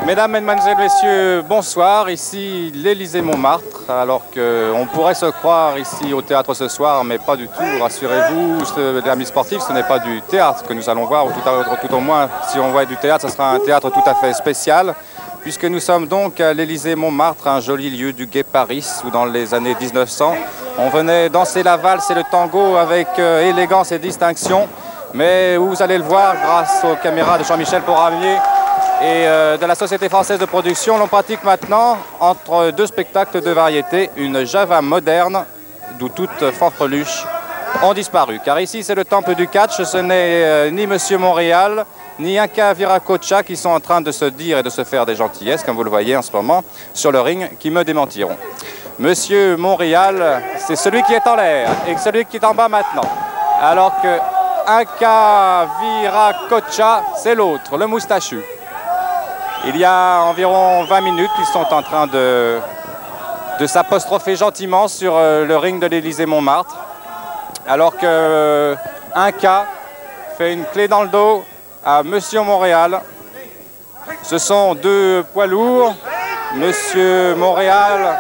Mesdames, Mesdemoiselles, Messieurs, bonsoir. Ici l'Élysée-Montmartre, alors qu'on pourrait se croire ici au théâtre ce soir, mais pas du tout. Rassurez-vous, amis sportifs, ce n'est pas du théâtre que nous allons voir, ou tout au moins, si on voit du théâtre, ce sera un théâtre tout à fait spécial, puisque nous sommes donc à l'Élysée-Montmartre, un joli lieu du Gai Paris, où dans les années 1900, on venait danser la valse et le tango avec élégance et distinction, mais vous allez le voir, grâce aux caméras de Jean-Michel Poramier, et de la Société française de production, l'on pratique maintenant entre deux spectacles de variété, une java moderne, d'où toutes fanfreluches ont disparu. Car ici, c'est le temple du catch, ce n'est ni Monsieur Montréal, ni Inca Viracocha qui sont en train de se dire et de se faire des gentillesses, comme vous le voyez en ce moment, sur le ring, qui me démentiront. Monsieur Montréal, c'est celui qui est en l'air et celui qui est en bas maintenant. Alors que Inca Viracocha, c'est l'autre, le moustachu. Il y a environ 20 minutes, ils sont en train de s'apostropher gentiment sur le ring de l'Élysée-Montmartre, alors que Inca fait une clé dans le dos à Monsieur Montréal. Ce sont deux poids lourds. Monsieur Montréal,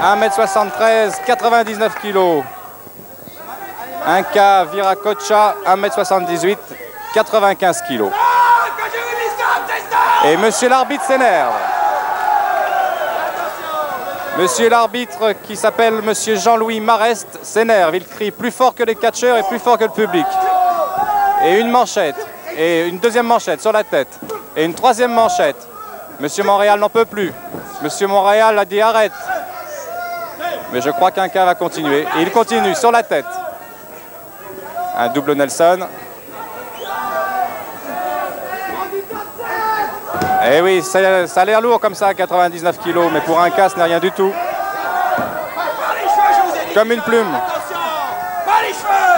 1m73, 99 kg. Inca Viracocha, 1m78, 95 kg. Et monsieur l'arbitre s'énerve. Monsieur l'arbitre, qui s'appelle monsieur Jean-Louis Marest, s'énerve. Il crie plus fort que les catcheurs et plus fort que le public. Et une manchette. Et une deuxième manchette sur la tête. Et une troisième manchette. Monsieur Montréal n'en peut plus. Monsieur Montréal a dit arrête. Mais je crois qu'un cas va continuer. Et il continue sur la tête. Un double Nelson. Eh oui, ça a l'air lourd comme ça, à 99 kg, mais pour un cas, ce n'est rien du tout. Comme une plume.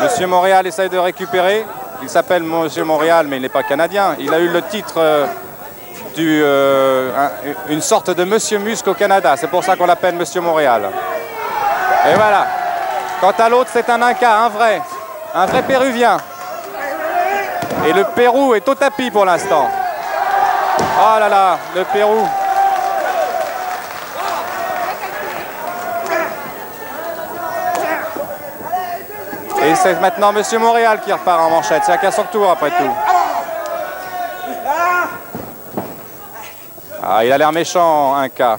Monsieur Montréal essaye de récupérer. Il s'appelle Monsieur Montréal, mais il n'est pas canadien. Il a eu le titre une sorte de Monsieur Muscle au Canada. C'est pour ça qu'on l'appelle Monsieur Montréal. Et voilà. Quant à l'autre, c'est un Inca, un vrai Péruvien. Et le Pérou est au tapis pour l'instant. Oh là là, le Pérou. Et c'est maintenant Monsieur Montréal qui repart en manchette. C'est à qu'à son tour après tout. Ah, il a l'air méchant, Inca.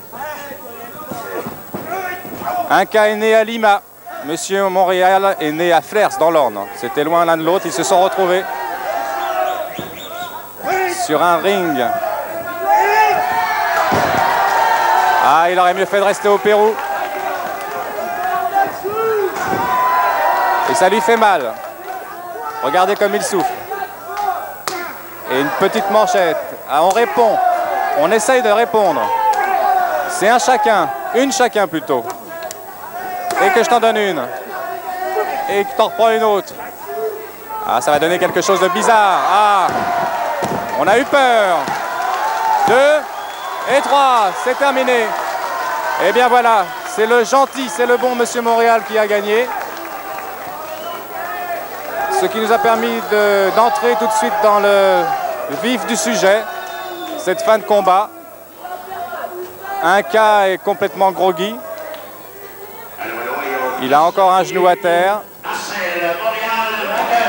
Inca est né à Lima. Monsieur Montréal est né à Flers, dans l'Orne. C'était loin l'un de l'autre. Ils se sont retrouvés sur un ring. Ah, il aurait mieux fait de rester au Pérou. Et ça lui fait mal. Regardez comme il souffle. Et une petite manchette. Ah, on répond. On essaye de répondre. C'est un chacun. Une chacun plutôt. Et que je t'en donne une. Et que t'en reprends une autre. Ah, ça va donner quelque chose de bizarre. Ah, on a eu peur. 2 et 3, c'est terminé. Et bien voilà, c'est le gentil, c'est le bon Monsieur Montréal qui a gagné. Ce qui nous a permis d'entrer tout de suite dans le vif du sujet, cette fin de combat. Inca est complètement groggy. Il a encore un genou à terre.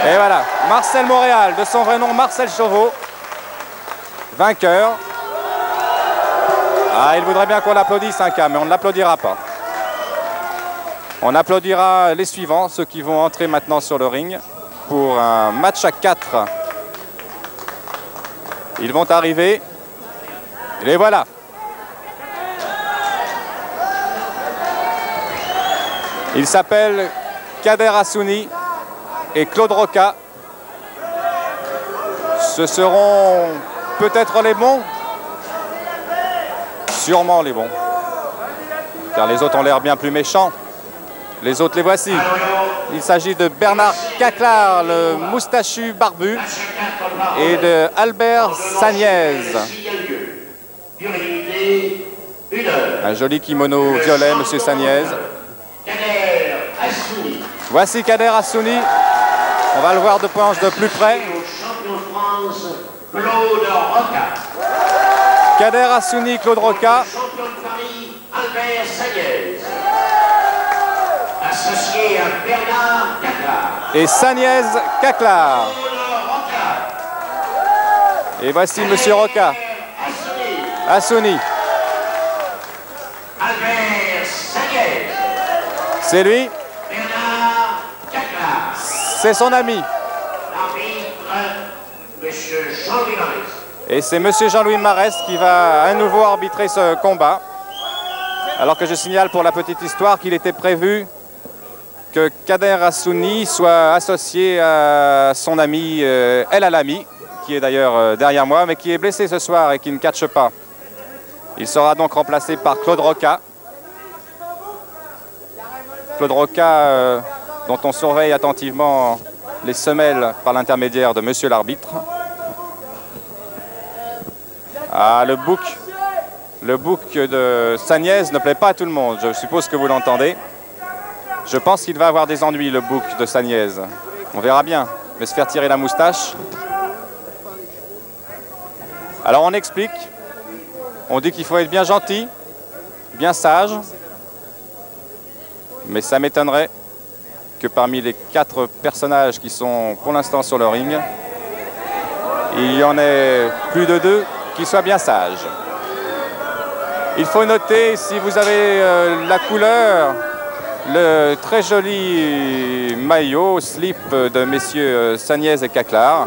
Et voilà, Marcel Montréal, de son vrai nom Marcel Chauveau, vainqueur. Ah, il voudrait bien qu'on l'applaudisse, Inca, mais on ne l'applaudira pas. On applaudira les suivants, ceux qui vont entrer maintenant sur le ring pour un match à 4. Ils vont arriver. Et les voilà. Ils s'appellent Kader Hassouni et Claude Roca. Ce seront peut-être les bons. Sûrement les bons. Car les autres ont l'air bien plus méchants. Les autres, les voici. Il s'agit de Bernard Caclar, le moustachu barbu, et de Albert Sagnez. Un joli kimono violet, Monsieur Sagnez. Voici Kader Hassouni. On va le voir de plus près. Claude Roca. Kader Hassouni, Claude Roca. Champion de Paris, Albert Sagnès. Associé à Bernard Caclar. Et Sagnès Caclar. Et voici Monsieur Roca. Hassouni. Albert Sagnès. C'est lui. Bernard Caclar. C'est son ami. L'arbitre, Monsieur Jean-Louis Marès. Et c'est Monsieur Jean-Louis Marès qui va à nouveau arbitrer ce combat. Alors que je signale pour la petite histoire qu'il était prévu que Kader Hassouni soit associé à son ami El Alami, qui est d'ailleurs derrière moi, mais qui est blessé ce soir et qui ne catche pas. Il sera donc remplacé par Claude Roca. Claude Roca, dont on surveille attentivement les semelles par l'intermédiaire de Monsieur l'arbitre. Ah, le bouc de Sagnès ne plaît pas à tout le monde, je suppose que vous l'entendez. Je pense qu'il va avoir des ennuis, le bouc de Sagnès. On verra bien. Il va se faire tirer la moustache. Alors on explique. On dit qu'il faut être bien gentil, bien sage. Mais ça m'étonnerait que parmi les 4 personnages qui sont pour l'instant sur le ring, il y en ait plus de 2 qui soient bien sages. Il faut noter, si vous avez la couleur, le très joli maillot, slip de messieurs Sagnès et Caclar.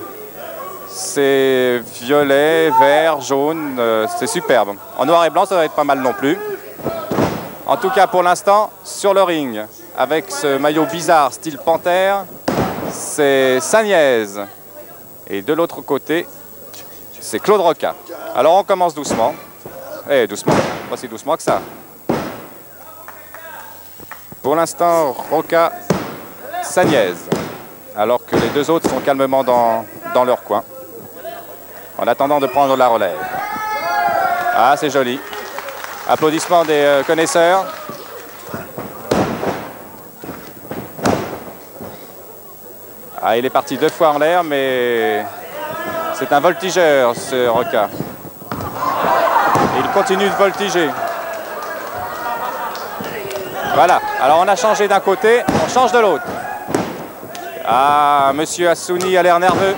C'est violet, vert, jaune, c'est superbe. En noir et blanc, ça va être pas mal non plus. En tout cas, pour l'instant, sur le ring, avec ce maillot bizarre, style panthère, c'est Sagnès. Et de l'autre côté, c'est Claude Roca. Alors on commence doucement. Eh, doucement, pas si doucement que ça. Pour l'instant, Roca, Sagnès, alors que les 2 autres sont calmement dans leur coin, en attendant de prendre la relève. Ah, c'est joli. Applaudissements des connaisseurs. Ah, il est parti 2 fois en l'air, mais c'est un voltigeur, ce Roca. Il continue de voltiger. Voilà, alors on a changé d'un côté, on change de l'autre. Ah, Monsieur Hassouni a l'air nerveux.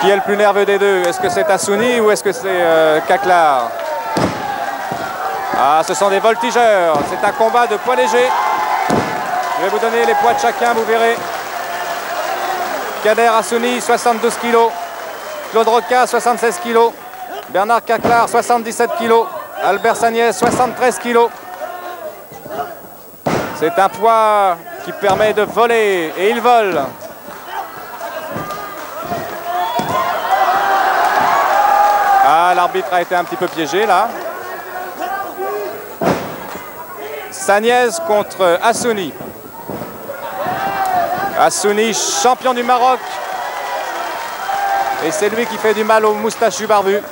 Qui est le plus nerveux des 2? Est-ce que c'est Hassouni ou est-ce que c'est Caclar? Ah, ce sont des voltigeurs. C'est un combat de poids léger. Je vais vous donner les poids de chacun, vous verrez. Kader Hassouni, 72 kg. Claude Roca, 76 kg. Bernard Caclar, 77 kg. Albert Sagnès, 73 kg. C'est un poids qui permet de voler, et il vole. Ah, l'arbitre a été un petit peu piégé, là. Sagnès contre Hassouni. Hassouni, champion du Maroc. Et c'est lui qui fait du mal aux moustachus barbus.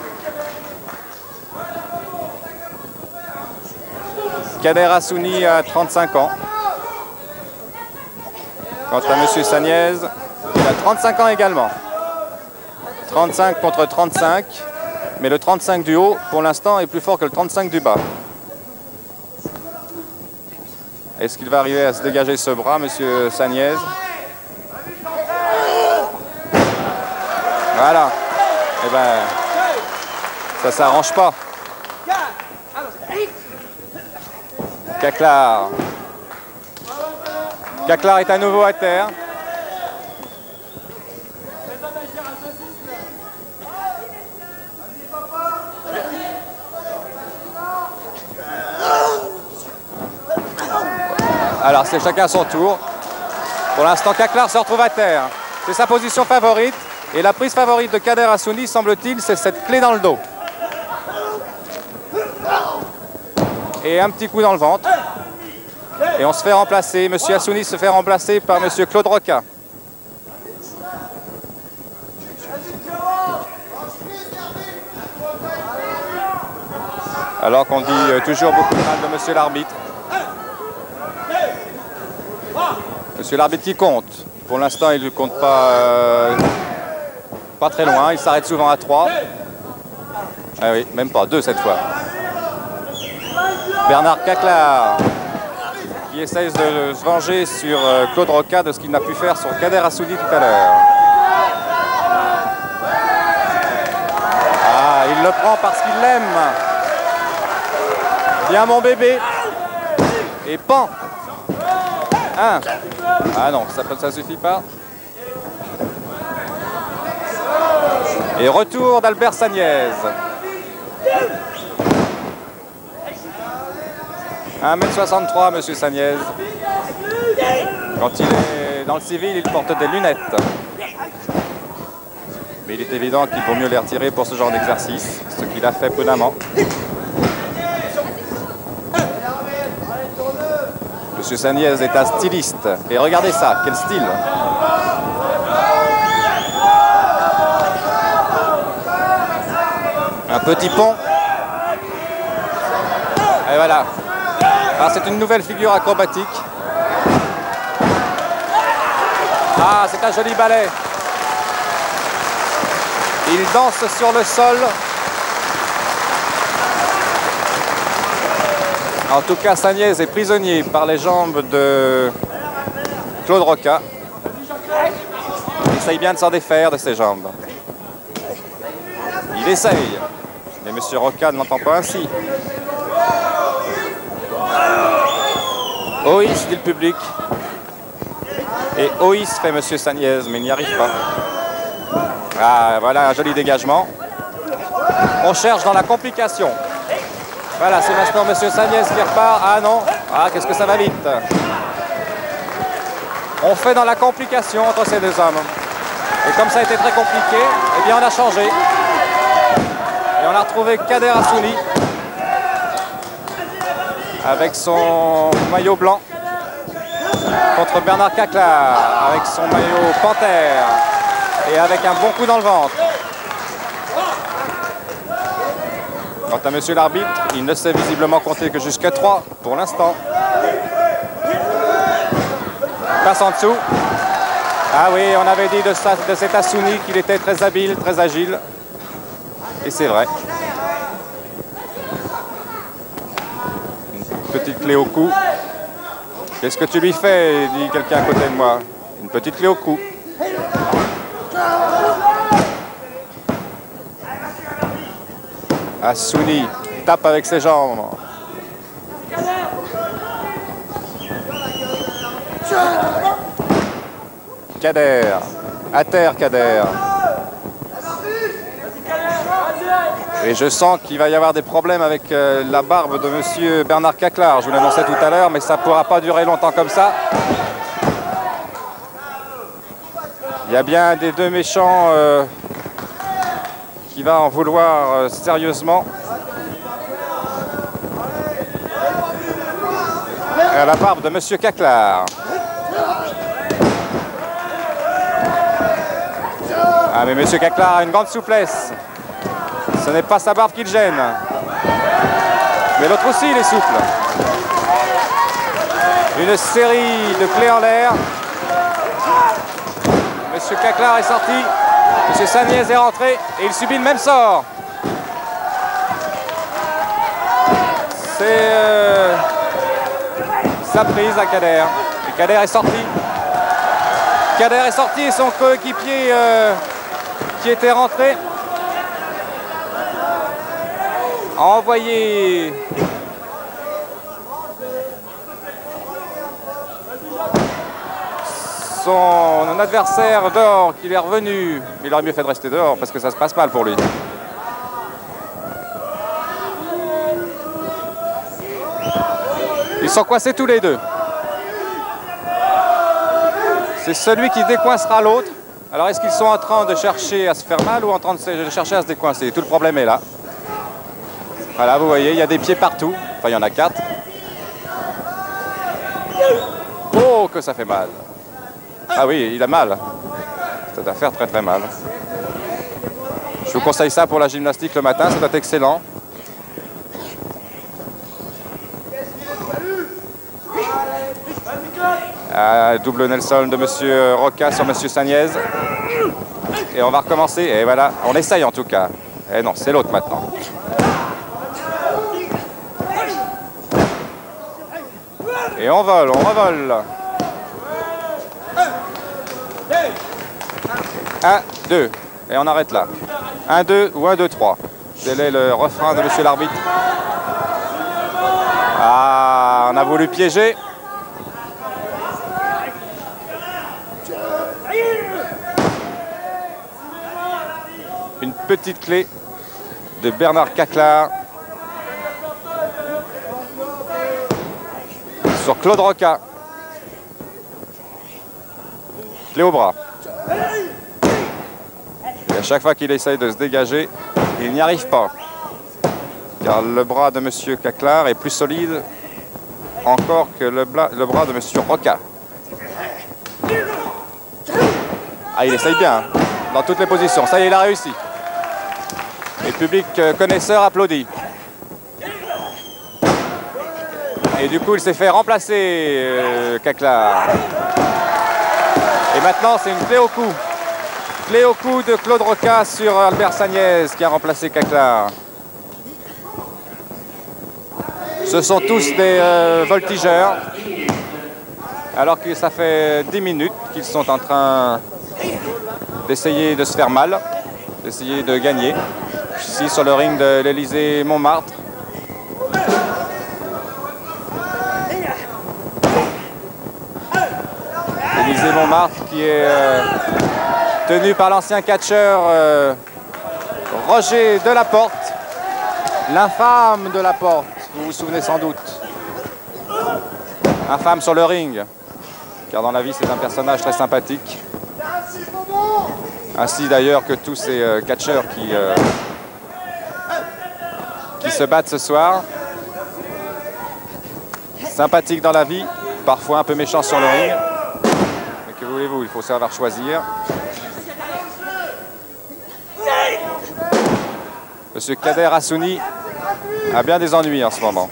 Kader Hassouni a 35 ans. Quant à M. Sagnès, il a 35 ans également. 35 contre 35. Mais le 35 du haut, pour l'instant, est plus fort que le 35 du bas. Est-ce qu'il va arriver à se dégager ce bras, M. Sagnès? Voilà. Eh ben, ça s'arrange pas. Caclar. Caclar est à nouveau à terre. Alors c'est chacun son tour. Pour l'instant, Caclar se retrouve à terre. C'est sa position favorite. Et la prise favorite de Kader Hassouni, semble-t-il, c'est cette clé dans le dos. Et un petit coup dans le ventre. Et on se fait remplacer. Monsieur Hassouni se fait remplacer par Monsieur Claude Roca. Alors qu'on dit toujours beaucoup de mal de Monsieur l'arbitre. Monsieur l'arbitre qui compte. Pour l'instant, il ne compte pas très loin. Il s'arrête souvent à 3. Ah oui, même pas, 2 cette fois. Bernard Caclar qui essaye de se venger sur Claude Roca de ce qu'il n'a pu faire sur Kader Assouli tout à l'heure. Ah, il le prend parce qu'il l'aime. Viens mon bébé. Et pan. 1. Ah non, ça suffit pas. Et retour d'Albert Sagnès. 1m63, monsieur Sagnès. Quand il est dans le civil, il porte des lunettes. Mais il est évident qu'il vaut mieux les retirer pour ce genre d'exercice, ce qu'il a fait prudemment. Monsieur Sagnès est un styliste. Et regardez ça, quel style! Un petit pont. Et voilà. Ah, c'est une nouvelle figure acrobatique. Ah, c'est un joli ballet. Il danse sur le sol. En tout cas, Sagnès est prisonnier par les jambes de Claude Roca. Il essaye bien de s'en défaire de ses jambes. Il essaye. Mais M. Roca ne l'entend pas ainsi. Oïs, dit le public. Et Oïs fait M. Sagnès, mais il n'y arrive pas. Ah, voilà un joli dégagement. On cherche dans la complication. Voilà, c'est maintenant M. Sagnès qui repart. Ah non, ah qu'est-ce que ça va vite. On fait dans la complication entre ces deux hommes. Et comme ça a été très compliqué, eh bien on a changé. Et on a retrouvé Kader Assouli avec son maillot blanc contre Bernard Caclar avec son maillot panthère et avec un bon coup dans le ventre. Quant à monsieur l'arbitre, il ne sait visiblement compter que jusqu'à 3 pour l'instant. Passe en dessous. Ah oui, on avait dit de cet Assouli qu'il était très habile, très agile. Et c'est vrai. Une petite clé au cou. Qu'est-ce que tu lui fais, dit quelqu'un à côté de moi. Une petite clé au cou. Assouli tape avec ses jambes. Kader, à terre Kader. Et je sens qu'il va y avoir des problèmes avec la barbe de monsieur Bernard Caclar. Je vous l'annonçais tout à l'heure, mais ça ne pourra pas durer longtemps comme ça. Il y a bien des deux méchants qui va en vouloir sérieusement. À la barbe de monsieur Caclar. Ah mais monsieur Caclar a une grande souplesse. Ce n'est pas sa barbe qui le gêne. Mais l'autre aussi, il est souple. Une série de clés en l'air. Monsieur Caclar est sorti. Monsieur Sagnès est rentré et il subit le même sort. C'est sa prise à Kader. Et Kader est sorti. Kader est sorti et son coéquipier qui était rentré a envoyé son adversaire dehors, qu'il est revenu. Il aurait mieux fait de rester dehors parce que ça se passe mal pour lui. Ils sont coincés tous les deux. C'est celui qui décoincera l'autre. Alors est-ce qu'ils sont en train de chercher à se faire mal ou en train de chercher à se décoincer? Tout le problème est là. Voilà, vous voyez, il y a des pieds partout. Enfin, il y en a 4. Oh, que ça fait mal. Ah oui, il a mal. Ça doit faire très très mal. Je vous conseille ça pour la gymnastique le matin, ça doit être excellent. Double Nelson de Monsieur Roca sur Monsieur Sagnez. Et on va recommencer. Et voilà, on essaye en tout cas. Et non, c'est l'autre maintenant. Et on vole, on revole. 1, 2. Et on arrête là. 1, 2 ou 1, 2, 3. Tel est le refrain de monsieur l'arbitre. Ah, on a voulu piéger. Une petite clé de Bernard Caclar sur Claude Roca. Clé au bras. Et à chaque fois qu'il essaye de se dégager, il n'y arrive pas. Car le bras de monsieur Caclar est plus solide encore que le bras de monsieur Roca. Ah, il essaye bien, hein, dans toutes les positions. Ça y est, il a réussi. Et le public connaisseur applaudit. Et du coup, il s'est fait remplacer, Caclar. Et maintenant, c'est une clé au cou. Clé au cou de Claude Roca sur Albert Sagnez, qui a remplacé Caclar. Ce sont tous des voltigeurs, alors que ça fait 10 minutes qu'ils sont en train d'essayer de se faire mal, d'essayer de gagner. Ici, sur le ring de l'Élysée-Montmartre. L'Élysée-Montmartre qui est tenu par l'ancien catcheur Roger Delaporte, l'infâme Delaporte, vous vous souvenez sans doute. Infâme sur le ring, car dans la vie c'est un personnage très sympathique. Ainsi d'ailleurs que tous ces catcheurs qui se battent ce soir. Sympathique dans la vie, parfois un peu méchant sur le ring. Mais que voulez-vous, il faut savoir choisir. Monsieur Kader Hassouni a bien des ennuis en ce moment.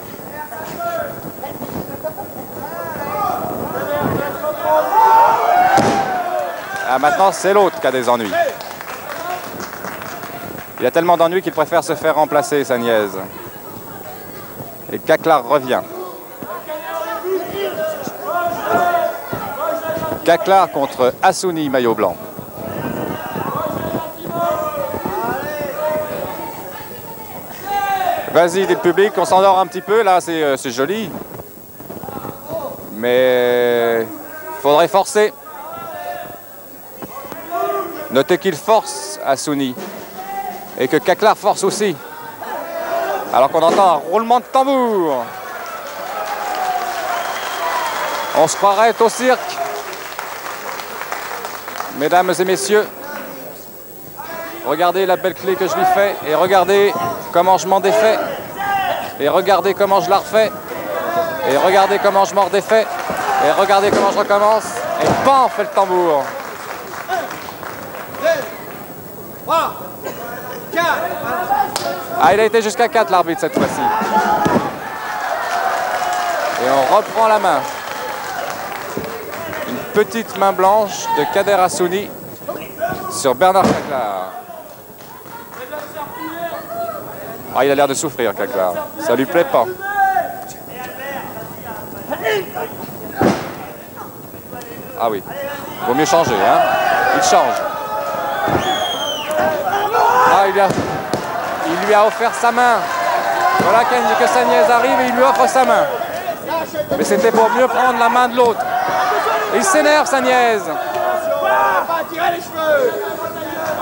Ah, maintenant, c'est l'autre qui a des ennuis. Il a tellement d'ennuis qu'il préfère se faire remplacer, Sagnez. Et Caclar revient. Caclar contre Hassouni, maillot blanc. Vas-y, dit le public, on s'endort un petit peu, là, c'est joli. Mais il faudrait forcer. Notez qu'il force Hassouni et que Caclar force aussi. Alors qu'on entend un roulement de tambour. On se croirait au cirque. Mesdames et messieurs, regardez la belle clé que je lui fais et regardez comment je m'en défais. Et regardez comment je la refais. Et regardez comment je m'en redéfais. Et regardez comment je recommence. Et pan, fait le tambour. 3, 4. Ah, il a été jusqu'à 4 l'arbitre cette fois-ci. Et on reprend la main. Une petite main blanche de Kader Hassouni sur Bernard Caclar. Ah, il a l'air de souffrir, Caclar. Ça lui plaît pas. Ah oui, vaut mieux changer, hein. Il change. Ah, il lui a offert sa main. Voilà que Sagnez arrive et il lui offre sa main. Mais c'était pour mieux prendre la main de l'autre. Il s'énerve, Sagnez.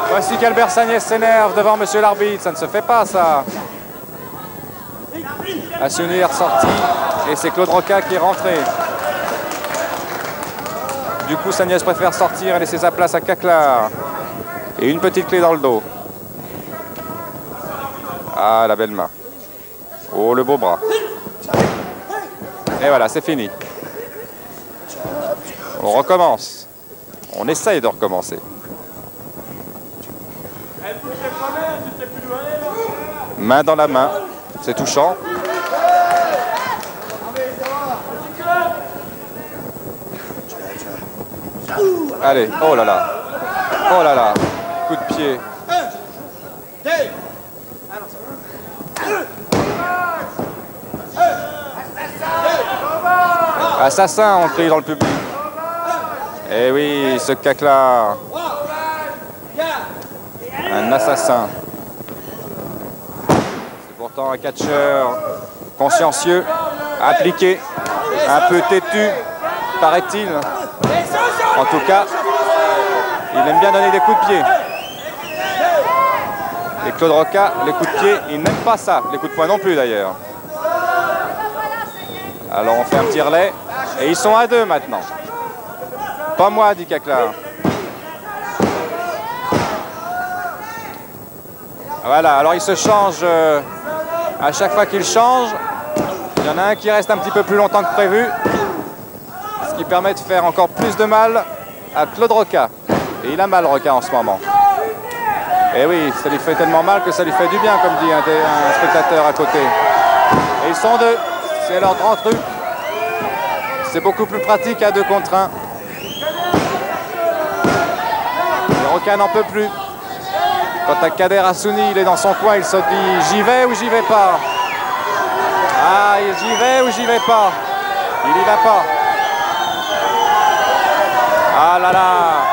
Voici qu'Albert Sagnez s'énerve devant monsieur l'arbitre. Ça ne se fait pas, ça. Hassouni est ressorti et c'est Claude Roca qui est rentré. Du coup, Sagnez préfère sortir et laisser sa place à Caclar. Et une petite clé dans le dos. Ah, la belle main. Oh, le beau bras. Et voilà, c'est fini. On recommence. On essaye de recommencer. Main dans la main. C'est touchant. Allez, oh là là. Oh là là. Coup de pied. Assassin, on crie dans le public. Eh oui, ce cac-là. Un assassin. C'est pourtant un catcheur consciencieux, appliqué, un peu têtu, paraît-il. En tout cas, il aime bien donner des coups de pied. Et Claude Roca, les coups de pied, il n'aime pas ça. Les coups de poing non plus d'ailleurs. Alors on fait un petit relais. Et ils sont à 2 maintenant. Pas moi, dit Caclar. Voilà, alors il se change. À chaque fois qu'il change, il y en a un qui reste un petit peu plus longtemps que prévu. Ce qui permet de faire encore plus de mal à Claude Roca. Et il a mal, Roca, en ce moment. Et oui, ça lui fait tellement mal que ça lui fait du bien, comme dit un spectateur à côté. Et ils sont 2. C'est leur grand truc. C'est beaucoup plus pratique à 2 contre 1. Et Roca n'en peut plus. Quant à Kader Hassouni, il est dans son coin, il se dit j'y vais ou j'y vais pas. Ah, j'y vais ou j'y vais pas. Il y va pas. Ah là là,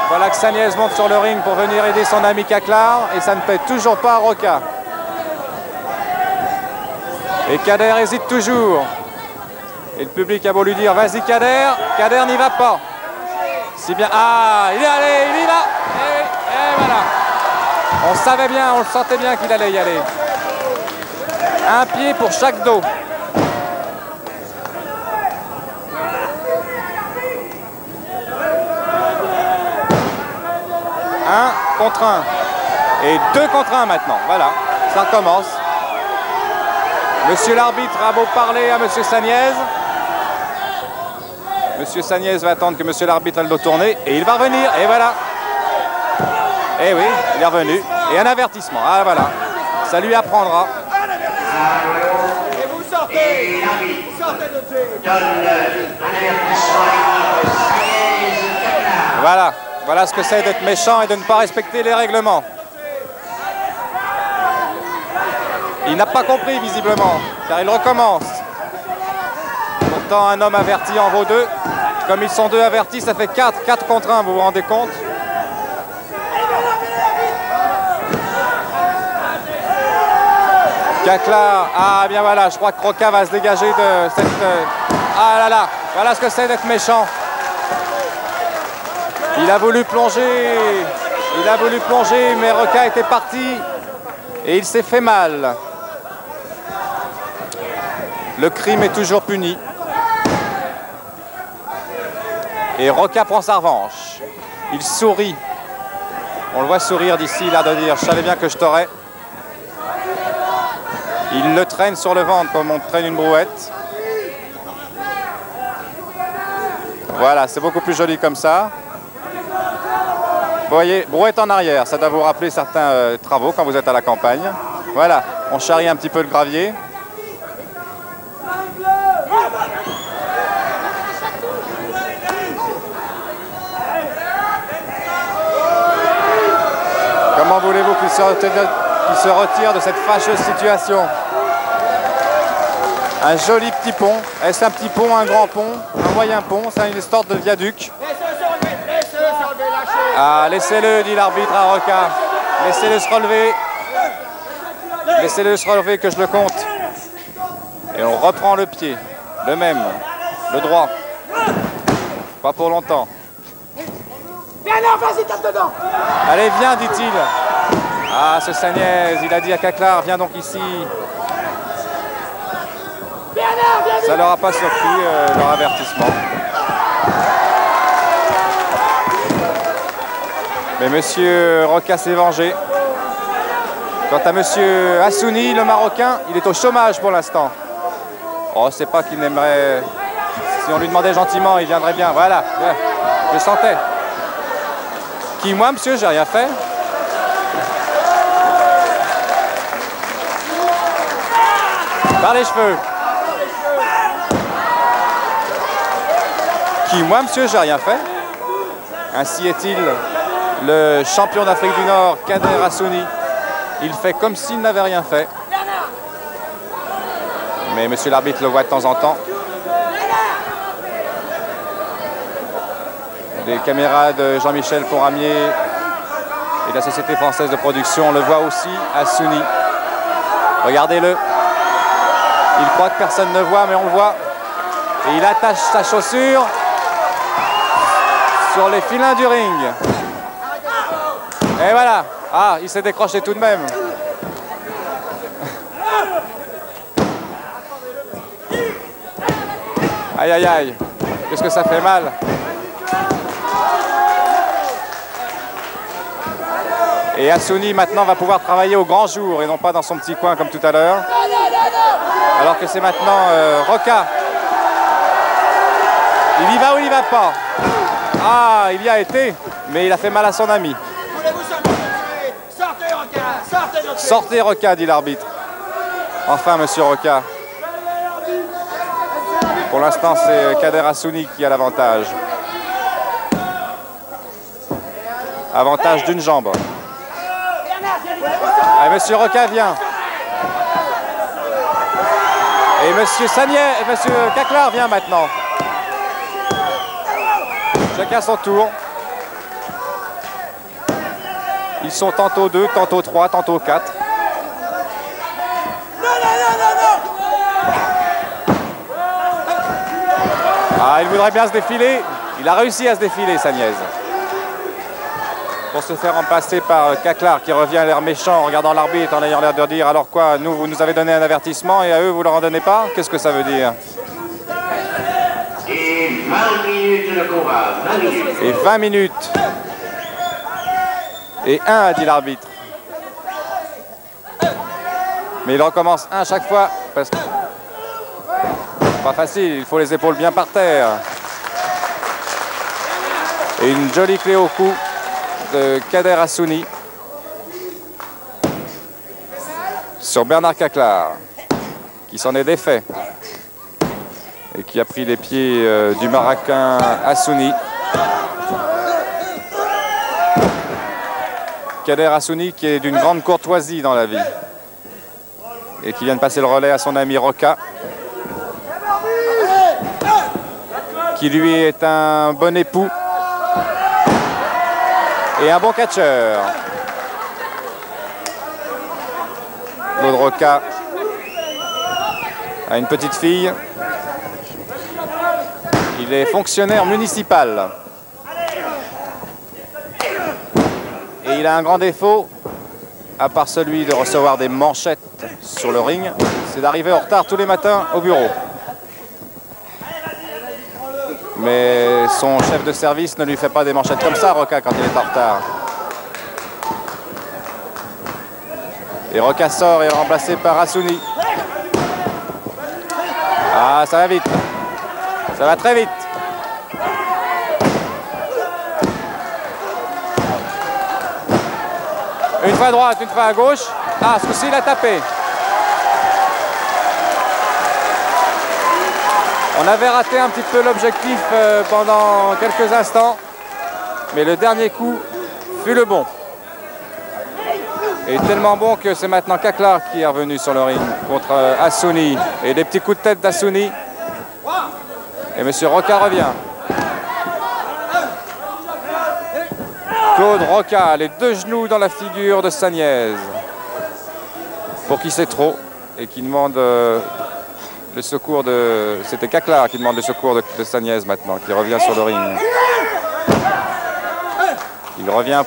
voilà que Saniez monte sur le ring pour venir aider son ami Caclar et ça ne paie toujours pas à Roca. Et Kader hésite toujours. Et le public a beau lui dire vas-y Kader, Kader n'y va pas. Si bien, ah, il est allé, il y va. Et voilà. On savait bien, on le sentait bien qu'il allait y aller. Un pied pour chaque dos. Un contre 1. Et 2 contre 1 maintenant. Voilà, ça commence. Monsieur l'arbitre a beau parler à Monsieur Saniez. Monsieur Saniez va attendre que Monsieur l'arbitre ait le dos tourné. Et il va revenir. Et voilà. Eh oui, il est revenu. Et un avertissement. Ah voilà. Ça lui apprendra. Et vous sortez. Vous sortez de suite. Voilà. Voilà ce que c'est d'être méchant et de ne pas respecter les règlements. Il n'a pas compris visiblement, car il recommence. Pourtant, un homme averti en vaut 2. Comme ils sont 2 avertis, ça fait 4. 4 contre 1, vous vous rendez compte? Caclar, ah bien voilà, je crois que Roca va se dégager de cette... Ah là là, voilà ce que c'est d'être méchant. Il a voulu plonger, mais Roca était parti et il s'est fait mal. Le crime est toujours puni. Et Roca prend sa revanche. Il sourit. On le voit sourire d'ici, là, de dire « Je savais bien que je t'aurais ». Il le traîne sur le ventre comme on traîne une brouette. Voilà, c'est beaucoup plus joli comme ça. Vous voyez, brouette en arrière, ça doit vous rappeler certains travaux quand vous êtes à la campagne. Voilà, on charrie un petit peu le gravier. Comment voulez-vous qu'il se retire de cette fâcheuse situation? Un joli petit pont. Est-ce un petit pont, un grand pont, un moyen pont? C'est une sorte de viaduc. Ah, laissez-le, dit l'arbitre à Roca. Laissez-le se relever. Laissez-le se relever que je le compte. Et on reprend le pied. Le même. Le droit. Pas pour longtemps. Viens là, vas-y, tape dedans. Allez, viens, dit-il. Ah, ce Saniez, il a dit à Caclar, viens donc ici. Ça leur a pas surpris, leur avertissement. Mais Monsieur Roca s'est vengé. Quant à Monsieur Hassouni, le Marocain, il est au chômage pour l'instant. Oh, c'est pas qu'il n'aimerait... Si on lui demandait gentiment, il viendrait bien. Voilà, je sentais. Qui, moi, monsieur, j'ai rien fait. Par les cheveux. Qui, moi, monsieur, j'ai rien fait. Ainsi est-il, le champion d'Afrique du Nord, Kader Hassouni. Il fait comme s'il n'avait rien fait. Mais monsieur l'arbitre le voit de temps en temps. Les caméras de Jean-Michel Ponramier et de la Société française de production le voient aussi, Hassouni. Regardez-le. Il croit que personne ne voit, mais on le voit. Et il attache sa chaussure sur les filins du ring. Et voilà. Ah, il s'est décroché tout de même. Aïe, aïe, aïe. Qu'est-ce que ça fait mal. Et Hassouni maintenant va pouvoir travailler au grand jour et non pas dans son petit coin comme tout à l'heure. Alors que c'est maintenant Roca. Il y va ou il n'y va pas? Ah, il y a été, mais il a fait mal à son ami. Sortez, Roca! Sortez, notre... Sortez, Roca, dit l'arbitre. Enfin, monsieur Roca. Pour l'instant, c'est Kader Hassouni qui a l'avantage. Avantage d'une jambe. Et monsieur Roca vient. Et monsieur Sagniès, et monsieur Caclar vient maintenant. Chacun son tour. Ils sont tantôt 2, tantôt 3, tantôt 4. Ah, il voudrait bien se défiler. Il a réussi à se défiler, Sagniès. Pour se faire en passer par Caclar qui revient à l'air méchant en regardant l'arbitre en ayant l'air de dire alors quoi, vous nous avez donné un avertissement et à eux vous leur en donnez pas? Qu'est-ce que ça veut dire? Et 20 minutes de combat. 20 minutes. Et 20 minutes. Et 1, a dit l'arbitre. Mais il recommence 1 chaque fois parce que pas facile, il faut les épaules bien par terre. Et une jolie clé au cou de Kader Hassouni sur Bernard Caclar qui s'en est défait et qui a pris les pieds du Marocain Hassouni. Kader Hassouni qui est d'une grande courtoisie dans la vie et qui vient de passer le relais à son ami Roca qui lui est un bon époux et un bon catcheur. Claude Roca a une petite fille. Il est fonctionnaire municipal. Et il a un grand défaut, à part celui de recevoir des manchettes sur le ring, c'est d'arriver en retard tous les matins au bureau. Mais son chef de service ne lui fait pas des manchettes comme ça, Roca, quand il est en retard. Et Roca sort et est remplacé par Hassouni. Ah, ça va vite. Ça va très vite. Une fois à droite, une fois à gauche. Ah, ce coup-ci, il a tapé. On avait raté un petit peu l'objectif pendant quelques instants, mais le dernier coup fut le bon. Et tellement bon que c'est maintenant Caclar qui est revenu sur le ring contre Hassouni. Et des petits coups de tête d'Hassouni. Et M. Roca revient. Claude Roca, les 2 genoux dans la figure de Sagniès. Pour qui c'est trop et qui demande... le secours de... C'était Caclar qui demande le secours de Sagniès maintenant, qui revient sur le ring. Il revient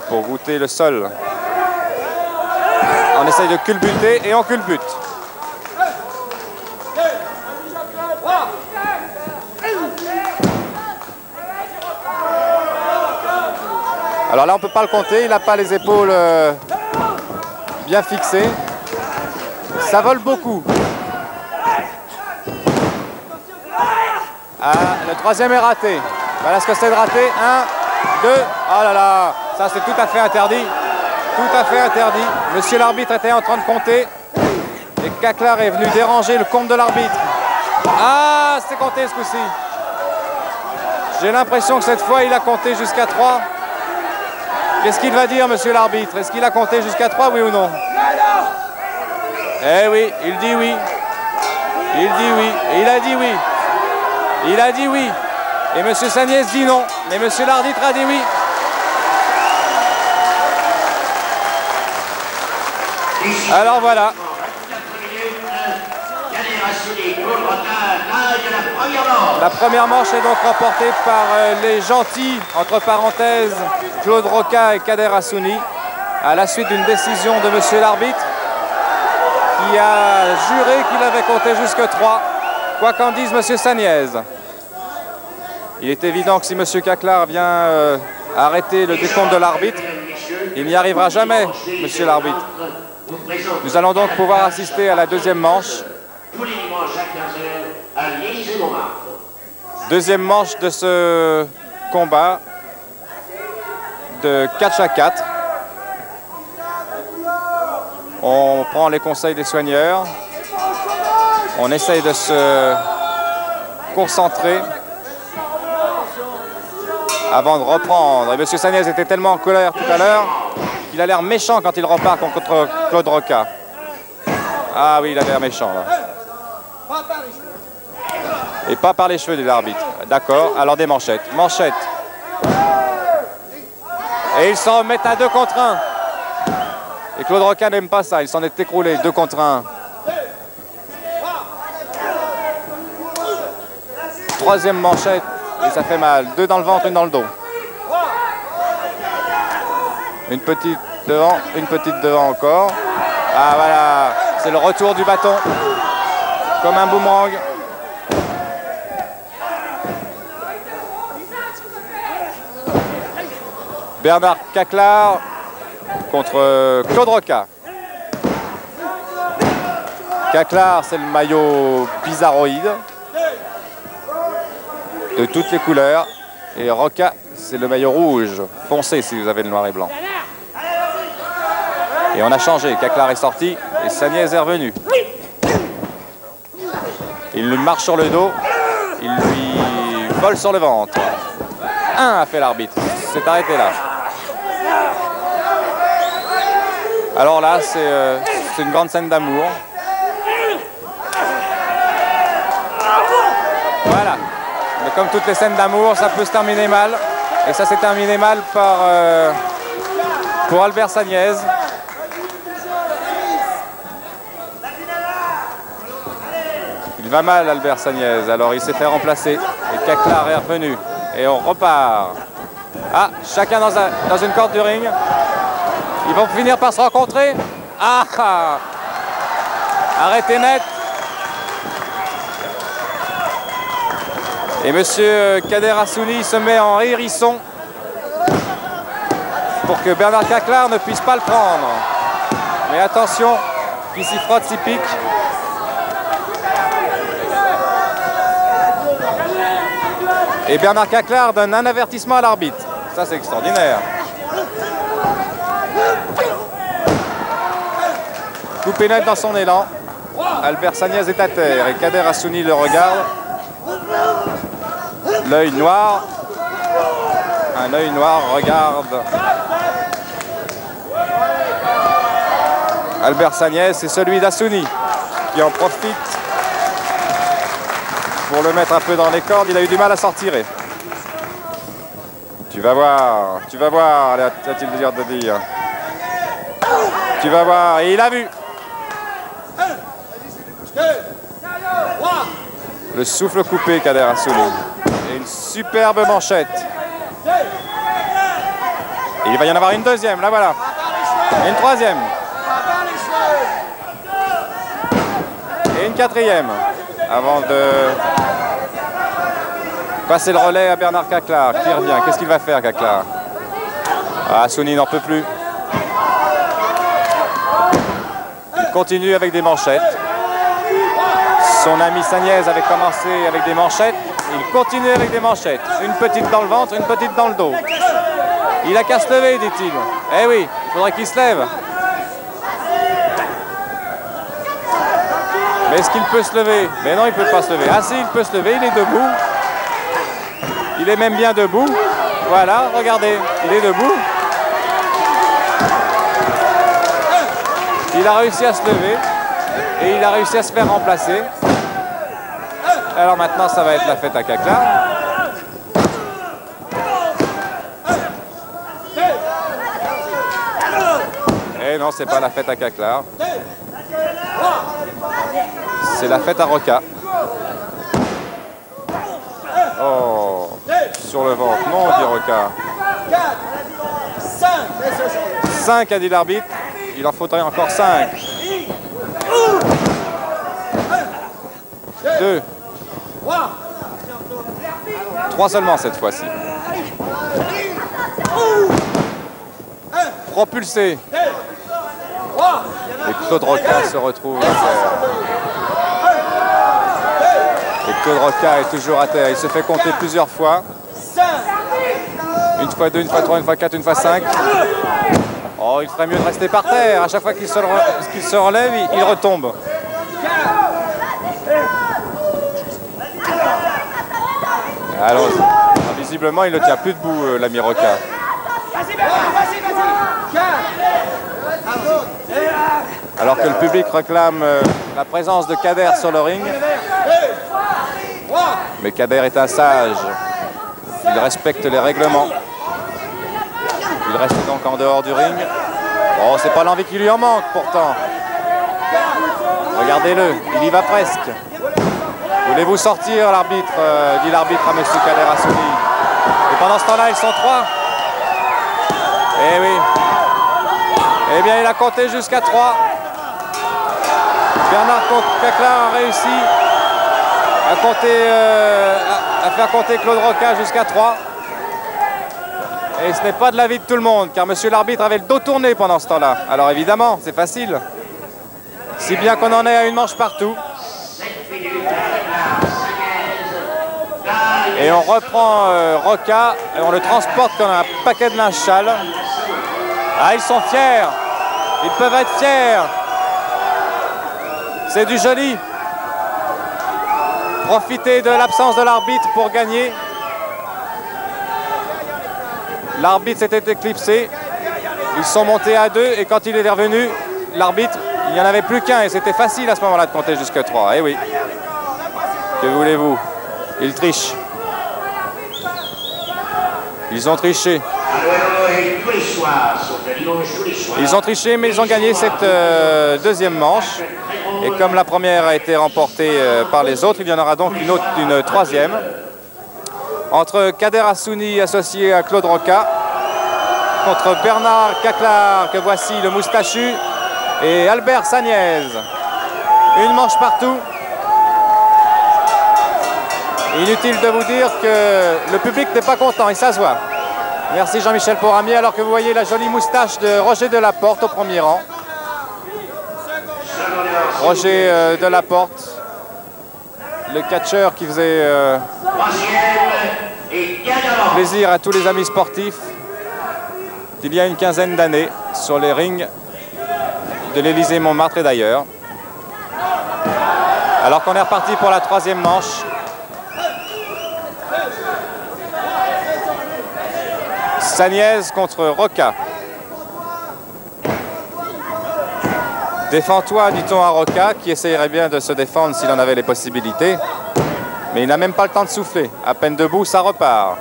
pour goûter le sol. On essaye de culbuter et on culbute. Alors là, on ne peut pas le compter, il n'a pas les épaules bien fixées. Ça vole beaucoup. Ah, le 3e est raté. Voilà ce que c'est de rater. 1, 2. Oh là là, ça c'est tout à fait interdit. Tout à fait interdit. Monsieur l'arbitre était en train de compter. Et Caclar est venu déranger le compte de l'arbitre. Ah, c'est compté ce coup-ci. J'ai l'impression que cette fois, il a compté jusqu'à 3. Qu'est-ce qu'il va dire, monsieur l'arbitre? Est-ce qu'il a compté jusqu'à 3, oui ou non? Eh oui, il dit oui. Il dit oui. Et il a dit oui. Il a dit oui. Et monsieur Sagnès dit non. Mais monsieur l'arbitre a dit oui. Alors voilà. La première manche est donc remportée par les gentils, entre parenthèses, Claude Roca et Kader Hassouni, à la suite d'une décision de monsieur l'arbitre qui a juré qu'il avait compté jusque 3, quoi qu'en dise monsieur Sagnès. Il est évident que si monsieur Caclar vient arrêter le décompte de l'arbitre, il n'y arrivera jamais, monsieur l'arbitre. Nous allons donc pouvoir assister à la deuxième manche. Deuxième manche de ce combat de catch à 4. On prend les conseils des soigneurs. On essaye de se concentrer avant de reprendre. Et M. Sagnès était tellement en colère tout à l'heure qu'il a l'air méchant quand il repart contre Claude Roca. Ah oui, il a l'air méchant là. Et pas par les cheveux de l'arbitre. D'accord, alors des manchettes. Manchettes. Et ils s'en remettent à 2 contre 1. Et Claude Roca n'aime pas ça, il s'en est écroulé, 2 contre 1. Troisième manchette, et ça fait mal. 2 dans le ventre, 1 dans le dos. Une petite devant encore. Ah voilà, c'est le retour du bâton. Comme un boomerang. Bernard Caclar contre Claude Roca. Caclar, c'est le maillot bizarroïde de toutes les couleurs. Et Roca, c'est le maillot rouge foncé si vous avez le noir et blanc. Et on a changé. Caclar est sorti et Sagnès est revenu. Il lui marche sur le dos. Il lui vole sur le ventre. 1 a fait l'arbitre. C'est arrêté là. Alors là, c'est une grande scène d'amour. Voilà. Mais comme toutes les scènes d'amour, ça peut se terminer mal. Et ça s'est terminé mal pour Albert Sagnès. Il va mal, Albert Sagnès. Alors il s'est fait remplacer. Et Caclar est revenu. Et on repart. Ah, chacun dans une corde du ring. Ils vont finir par se rencontrer. Ah, ah. Arrêtez net. Et monsieur Kader Hassouni se met en hérisson pour que Bernard Caclar ne puisse pas le prendre. Mais attention, qui s'y frotte, s'y pique. Et Bernard Caclar donne un avertissement à l'arbitre. Ça, c'est extraordinaire. Coupé net dans son élan. Albert Sagnès est à terre et Kader Hassouni le regarde. L'œil noir. Un œil noir regarde Albert Sagnès et celui d'Hassouni qui en profite pour le mettre un peu dans les cordes. Il a eu du mal à s'en retirer. Tu vas voir, a-t-il désir de dire. Tu vas voir, et il a vu. Le souffle coupé, Kader Hassouni. Et une superbe manchette. Et il va y en avoir une deuxième, là voilà. Et une troisième. Et une quatrième. Avant de passer le relais à Bernard Caclar, qui revient. Qu'est-ce qu'il va faire, Caclar? Ah, Hassouni n'en peut plus. Il continue avec des manchettes. Son ami Sagnès avait commencé avec des manchettes. Il continue avec des manchettes. Une petite dans le ventre, une petite dans le dos. Il a qu'à se lever, dit-il. Eh oui, il faudrait qu'il se lève. Mais est-ce qu'il peut se lever? Mais non, il ne peut pas se lever. Ah si, il peut se lever, il est debout. Il est même bien debout. Voilà, regardez, il est debout. Il a réussi à se lever et il a réussi à se faire remplacer. Alors maintenant, ça va être la fête à Caclar. Et non, c'est pas la fête à Caclar. C'est la fête à Roca. Oh, sur le ventre. Non, dit Roca. 5 a dit l'arbitre. Il en faudrait encore 5. 2. 3 seulement cette fois-ci. Propulsé. Et Claude Roca se retrouve à terre. Et Claude Roca est toujours à terre. Il se fait compter plusieurs fois. 1 fois 2, 1 fois 3, 1 fois 4, 1 fois 5. Oh, il ferait mieux de rester par terre. À chaque fois qu'il se relève, il retombe. Alors, visiblement, il ne tient plus debout, l'ami Roca. Alors que le public réclame la présence de Kader sur le ring. Mais Kader est un sage. Il respecte les règlements. Il reste donc en dehors du ring. Oh, c'est pas l'envie qui lui en manque pourtant. Regardez-le, il y va presque. Voulez-vous sortir, l'arbitre, dit l'arbitre à M. Kader Hassouni. Et pendant ce temps-là, ils sont 3. Eh oui. Eh bien, il a compté jusqu'à 3. Bernard Caclar a réussi à faire compter Claude Roca jusqu'à 3. Et ce n'est pas de l'avis de tout le monde, car monsieur l'arbitre avait le dos tourné pendant ce temps-là. Alors évidemment, c'est facile. Si bien qu'on en est à une manche partout. Et on reprend Roca et on le transporte comme un paquet de linge sale. Ah, ils sont fiers. Ils peuvent être fiers. C'est du joli. Profiter de l'absence de l'arbitre pour gagner. L'arbitre s'était éclipsé. Ils sont montés à 2 et quand il est revenu, l'arbitre, il n'y en avait plus qu'un et c'était facile à ce moment-là de compter jusqu'à 3. Eh oui. Que voulez-vous? Ils trichent. Ils ont triché. Ils ont triché, mais ils ont gagné cette deuxième manche. Et comme la première a été remportée par les autres, il y en aura donc une troisième. Entre Kader Hassouni associé à Claude Roca, contre Bernard Caclar, que voici le moustachu, et Albert Sagnez. Une manche partout. Inutile de vous dire que le public n'est pas content et ça se voit. Merci Jean-Michel Poramier, alors que vous voyez la jolie moustache de Roger Delaporte au premier rang. Roger Delaporte, le catcheur qui faisait plaisir à tous les amis sportifs d'il y a une quinzaine d'années sur les rings de l'Élysée-Montmartre et d'ailleurs. Alors qu'on est reparti pour la troisième manche. Sagnez contre Roca. Défends-toi, dit-on à Roca, qui essayerait bien de se défendre s'il en avait les possibilités. Mais il n'a même pas le temps de souffler. À peine debout, ça repart.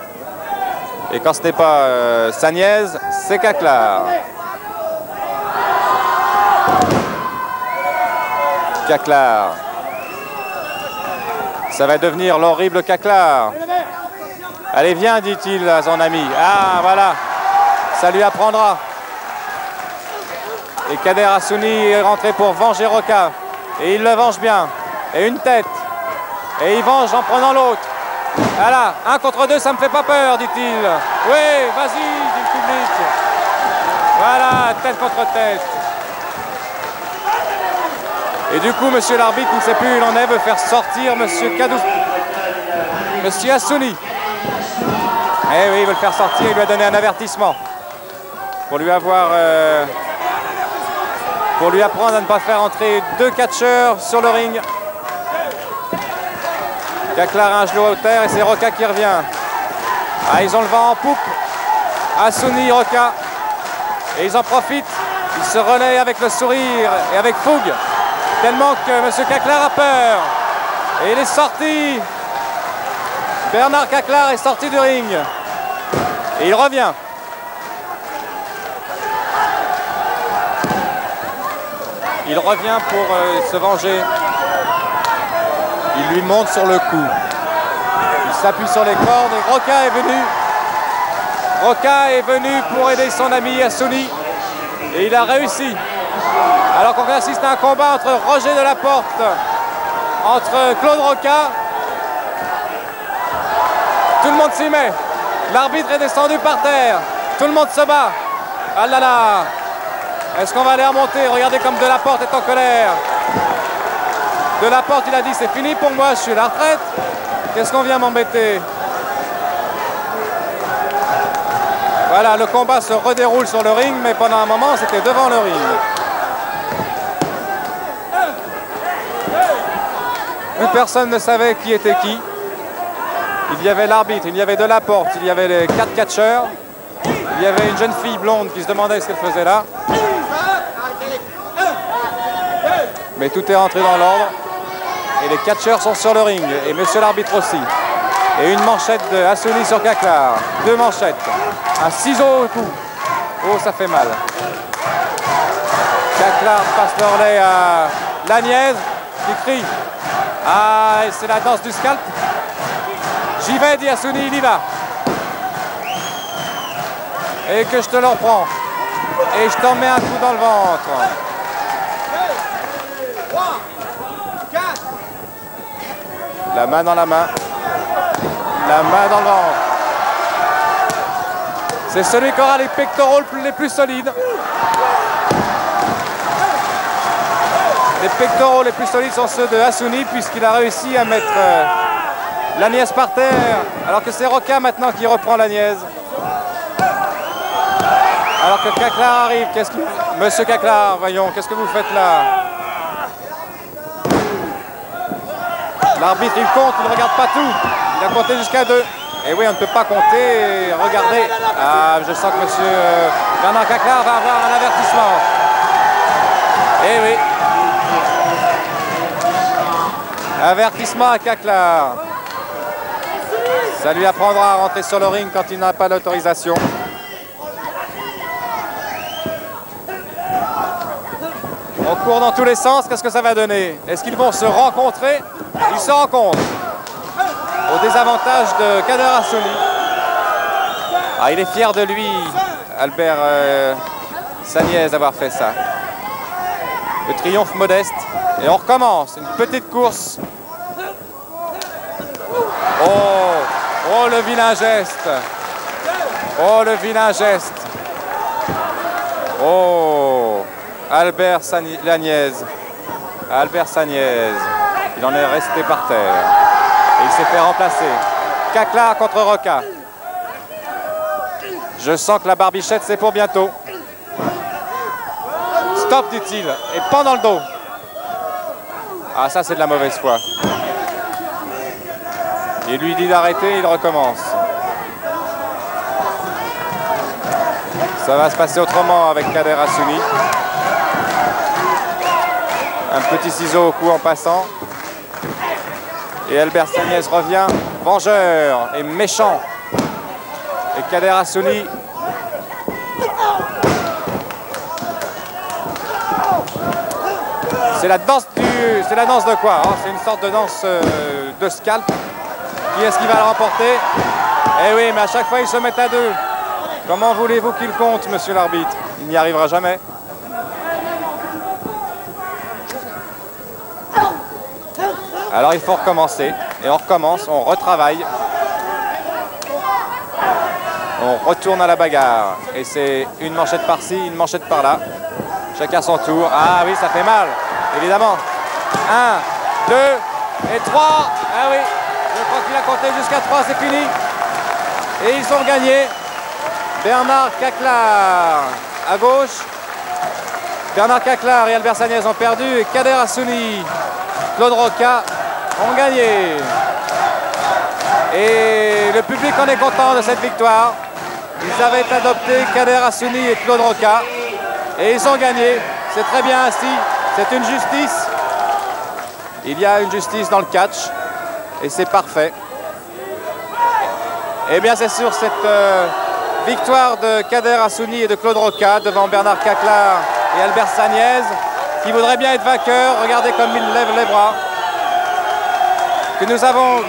Et quand ce n'est pas Sagnez, c'est Caclar. Caclar. Ça va devenir l'horrible Caclar. Allez, viens, dit-il à son ami. Ah, voilà. Ça lui apprendra. Et Kader Hassouni est rentré pour venger Roca. Et il le venge bien. Et une tête. Et il venge en prenant l'autre. Voilà, 1 contre 2, ça me fait pas peur, dit-il. Oui, vas-y, dit le public. Voilà, tête contre tête. Et du coup, monsieur l'arbitre, ne sait plus où il en est, veut faire sortir monsieur Kadou. Monsieur Hassouni. Eh oui, il veut le faire sortir, il lui a donné un avertissement. Pour lui apprendre à ne pas faire entrer 2 catcheurs sur le ring. Caclar a un genou à terre et c'est Roca qui revient. Ah, ils ont le vent en poupe. Assouni, Roca. Et ils en profitent. Ils se relaient avec le sourire et avec fougue. Tellement que M. Caclar a peur. Et il est sorti. Bernard Caclar est sorti du ring. Et il revient. Il revient pour se venger. Il lui monte sur le cou. Il s'appuie sur les cordes et Roca est venu. Roca est venu pour aider son ami Assouni. Et il a réussi. Alors qu'on assiste à un combat entre Roger Delaporte, entre Claude Roca. Tout le monde s'y met. L'arbitre est descendu par terre. Tout le monde se bat. Ah là là. Est-ce qu'on va aller remonter? Regardez comme Delaporte est en colère. Delaporte, il a dit c'est fini pour moi, je suis à la retraite. Qu'est-ce qu'on vient m'embêter? Voilà, le combat se redéroule sur le ring, mais pendant un moment, c'était devant le ring. Plus personne ne savait qui était qui. Il y avait l'arbitre, il y avait Delaporte, il y avait les 4 catcheurs. Il y avait une jeune fille blonde qui se demandait ce qu'elle faisait là. Mais tout est rentré dans l'ordre. Et les catcheurs sont sur le ring. Et monsieur l'arbitre aussi. Et une manchette de Assouni sur Caclar. 2 manchettes. Un ciseau au cou. Oh, ça fait mal. Caclar passe le relais à Laniez qui crie. Ah, et c'est la danse du scalp. J'y vais, dit Assouni, il y va. Et que je te le reprends. Et je t'en mets un coup dans le ventre. 3, 4. La main dans la main. La main dans le ventre. C'est celui qui aura les pectoraux les plus solides. Les pectoraux les plus solides sont ceux de Assouni puisqu'il a réussi à mettre Laniez par terre. Alors que c'est Roca maintenant qui reprend Laniez. Alors que Caclar arrive, qu'est-ce qu'il... Monsieur Caclar, voyons, qu'est-ce que vous faites là? L'arbitre, il compte, il ne regarde pas tout. Il a compté jusqu'à 2. Et oui, on ne peut pas compter et regarder. Ah, je sens que monsieur Bernard Caclar va avoir un avertissement. Eh oui. Avertissement à Caclar. Ça lui apprendra à rentrer sur le ring quand il n'a pas l'autorisation. On court dans tous les sens, qu'est-ce que ça va donner? Est-ce qu'ils vont se rencontrer? Ils se rencontrent. Au désavantage de Kader Assouni. Ah, il est fier de lui, Albert Saniez, d'avoir fait ça. Le triomphe modeste. Et on recommence. Une petite course. Oh, oh le vilain geste. Oh, le vilain geste. Oh. Albert Laniez. Albert Saniez. Il en est resté par terre. Et il s'est fait remplacer. Caclar contre Roca. Je sens que la barbichette, c'est pour bientôt. Stop, dit-il. Et pendant le dos. Ah, ça, c'est de la mauvaise foi. Il lui dit d'arrêter, il recommence. Ça va se passer autrement avec Kader Assouni. Un petit ciseau au cou en passant. Et Albert Saniez revient, vengeur et méchant. Et Kader Assouni. C'est la danse de quoi hein? C'est une sorte de danse de scalp. Qui est-ce qui va le remporter? Eh oui, mais à chaque fois, ils se mettent à 2. Comment voulez-vous qu'il compte, monsieur l'arbitre? Il n'y arrivera jamais. Alors il faut recommencer. Et on recommence, on retravaille. On retourne à la bagarre. Et c'est une manchette par-ci, une manchette par-là. Chacun son tour. Ah oui, ça fait mal, évidemment. 1, 2 et 3. Ah oui, je crois qu'il a compté jusqu'à 3, c'est fini. Et ils ont gagné. Bernard Caclar à gauche. Bernard Caclar et Albert Saniez ont perdu. Et Kader Assouni, Claude Roca ont gagné. Et le public en est content de cette victoire. Ils avaient adopté Kader Hassouni et Claude Roca. Et ils ont gagné. C'est très bien ainsi. C'est une justice. Il y a une justice dans le catch. Et c'est parfait. Et bien c'est sur cette victoire de Kader Hassouni et de Claude Roca devant Bernard Caclar et Albert Sagnès, qui voudrait bien être vainqueur. Regardez comme il lève les bras. Que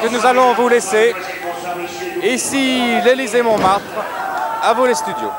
nous allons vous laisser. Ici l'Élysée Montmartre. À vous les studios.